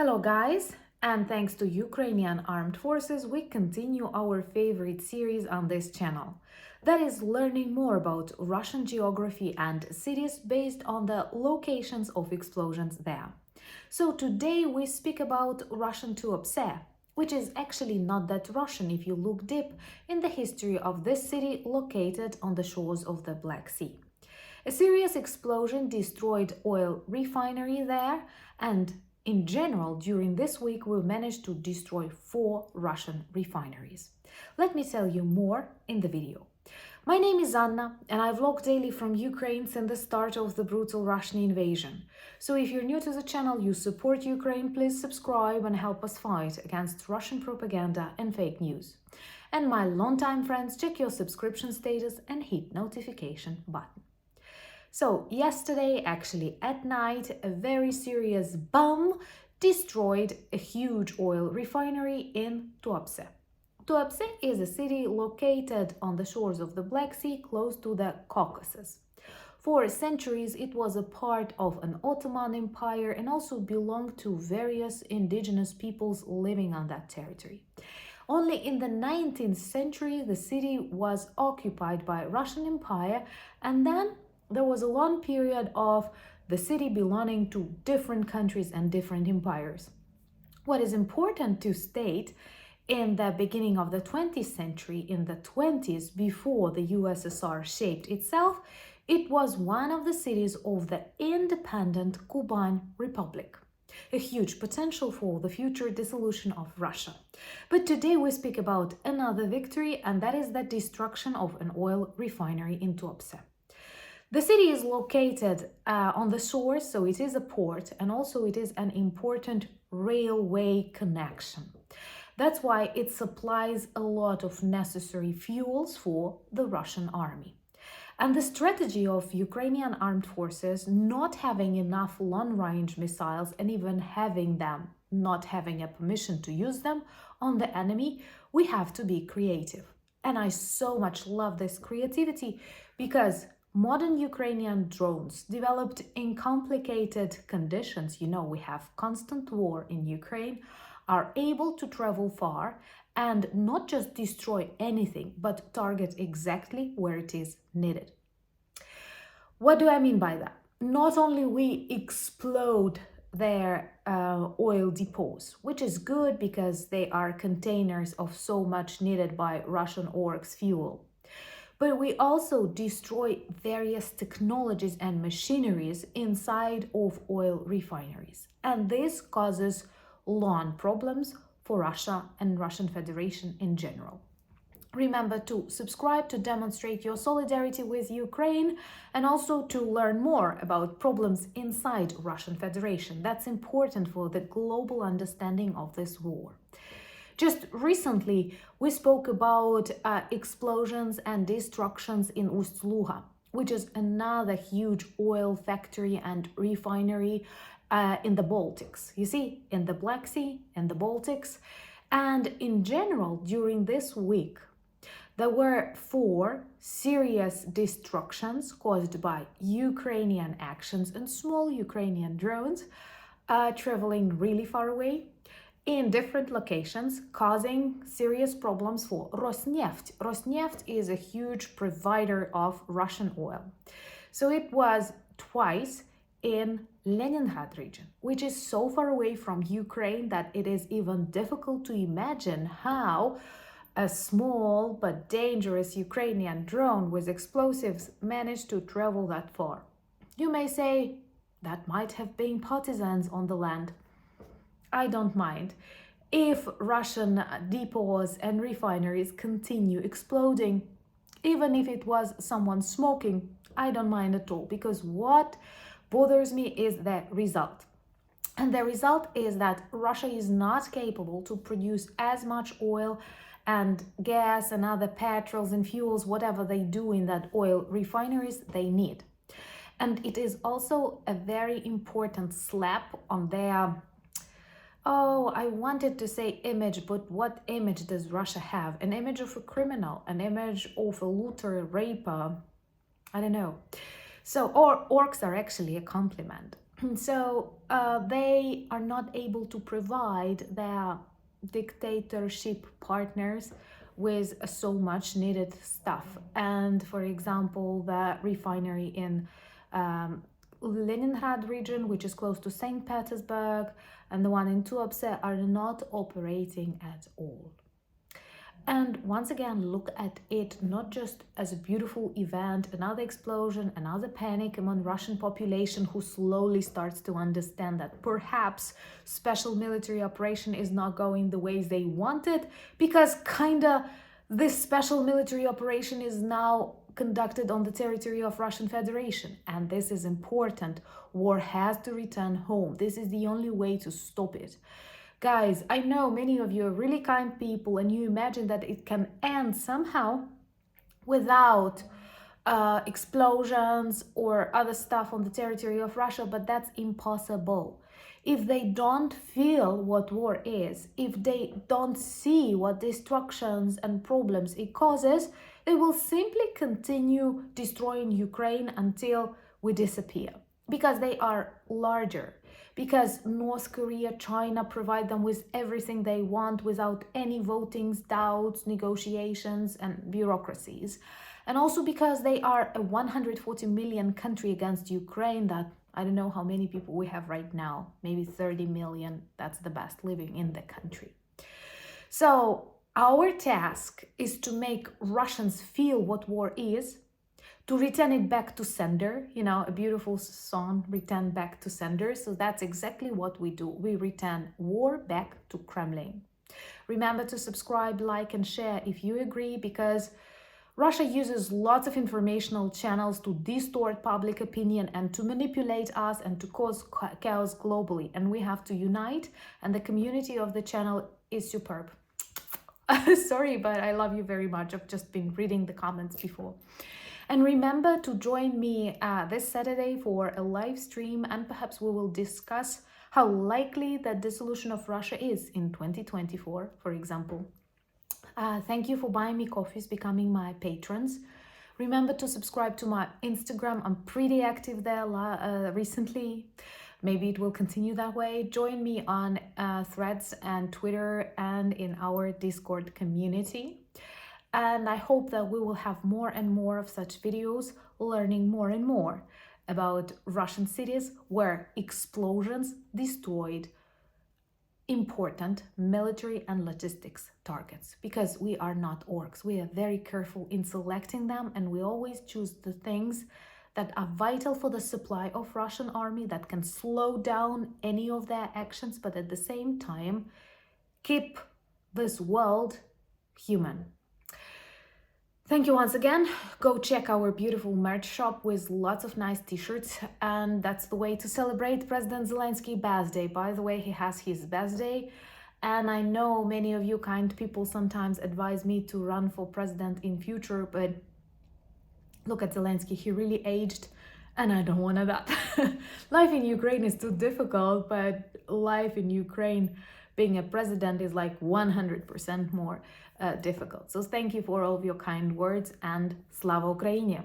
Hello guys, and thanks to Ukrainian armed forces, we continue our favorite series on this channel. That is learning more about Russian geography and cities based on the locations of explosions there. So today we speak about Russian Tuapse, which is actually not that Russian if you look deep in the history of this city located on the shores of the Black Sea. A serious explosion destroyed oil refinery there, and in general, during this week, we managed to destroy 4 Russian refineries. Let me tell you more in the video. My name is Anna, and I vlog daily from Ukraine since the start of the brutal Russian invasion. So if you're new to the channel, you support Ukraine, please subscribe and help us fight against Russian propaganda and fake news. And my longtime friends, check your subscription status and hit notification button. So yesterday, actually at night, a very serious bomb destroyed a huge oil refinery in Tuapse. Tuapse is a city located on the shores of the Black Sea, close to the Caucasus. For centuries, it was a part of an Ottoman Empire and also belonged to various indigenous peoples living on that territory. Only in the 19th century, the city was occupied by Russian Empire, and then there was a long period of the city belonging to different countries and different empires. What is important to state, in the beginning of the 20th century, in the 20s, before the USSR shaped itself, it was one of the cities of the independent Kuban Republic. A huge potential for the future dissolution of Russia. But today we speak about another victory, and that is the destruction of an oil refinery in Tuapse. The city is located on the shore, so it is a port, and also it is an important railway connection. That's why it supplies a lot of necessary fuels for the Russian army. And the strategy of Ukrainian armed forces not having enough long-range missiles and even having them, not having a permission to use them on the enemy, we have to be creative. And I so much love this creativity because modern Ukrainian drones developed in complicated conditions, we have constant war in Ukraine, are able to travel far and not just destroy anything, but target exactly where it is needed. What do I mean by that? Not only we explode their oil depots, which is good because they are containers of so much needed by Russian orcs fuel, but we also destroy various technologies and machineries inside of oil refineries. And this causes long problems for Russia and Russian Federation in general. Remember to subscribe to demonstrate your solidarity with Ukraine and also to learn more about problems inside Russian Federation. That's important for the global understanding of this war. Just recently, we spoke about explosions and destructions in Ust-Luga, which is another huge oil factory and refinery in the Baltics. You see, in the Black Sea, in the Baltics. And in general, during this week, there were 4 serious destructions caused by Ukrainian actions and small Ukrainian drones traveling really far away in different locations, causing serious problems for Rosneft. Rosneft is a huge provider of Russian oil. So it was twice in Leningrad region, which is so far away from Ukraine that it is even difficult to imagine how a small but dangerous Ukrainian drone with explosives managed to travel that far. You may say that might have been partisans on the land. I don't mind. If Russian depots and refineries continue exploding, even if it was someone smoking, I don't mind at all, because what bothers me is the result. And the result is that Russia is not capable to produce as much oil and gas and other petrols and fuels, whatever they do in that oil refineries, they need. And it is also a very important slap on their I wanted to say image, but what image does Russia have? An image of a criminal, an image of a looter, a raper, I don't know. So, orcs are actually a compliment. So they are not able to provide their dictatorship partners with so much needed stuff. And for example, the refinery in Leningrad region, which is close to St. Petersburg, and the one in Tuapse are not operating at all. And once again, look at it not just as a beautiful event, another explosion, another panic among Russian population who slowly starts to understand that perhaps special military operation is not going the ways they wanted, because kinda this special military operation is now conducted on the territory of Russian Federation. And this is important. War has to return home. This is the only way to stop it. Guys, I know many of you are really kind people and you imagine that it can end somehow without explosions or other stuff on the territory of Russia, but that's impossible. If they don't feel what war is, if they don't see what destructions and problems it causes, they will simply continue destroying Ukraine until we disappear, because they are larger, because North Korea, China provide them with everything they want without any votings, doubts, negotiations, and bureaucracies. And also because they are a 140 million country against Ukraine that I don't know how many people we have right now, maybe 30 million, that's the best living in the country. So our task is to make Russians feel what war is, to return it back to sender, a beautiful song, return back to sender. So that's exactly what we do. We return war back to Kremlin. Remember to subscribe, like, and share if you agree, because Russia uses lots of informational channels to distort public opinion and to manipulate us and to cause chaos globally. And we have to unite, and the community of the channel is superb. Sorry, but I love you very much. I've just been reading the comments before. And remember to join me this Saturday for a live stream, and perhaps we will discuss how likely the dissolution of Russia is in 2024, for example. Thank you for buying me coffees, becoming my patrons. Remember to subscribe to my Instagram. I'm pretty active there recently. Maybe it will continue that way. Join me on Threads and Twitter and in our Discord community. And I hope that we will have more and more of such videos, learning more and more about Russian cities where explosions destroyed important military and logistics targets, because we are not orcs. We are very careful in selecting them, and we always choose the things that are vital for the supply of Russian army, that can slow down any of their actions, but at the same time keep this world human. Thank you once again. Go check our beautiful merch shop with lots of nice t-shirts, and that's the way to celebrate President Zelensky's birthday. By the way, he has his birthday, and I know many of you kind people sometimes advise me to run for president in future, but look at Zelensky, he really aged, and I don't want that. Life in Ukraine is too difficult, but life in Ukraine, being a president, is like 100% more difficult. So thank you for all of your kind words, and Slava Ukraini!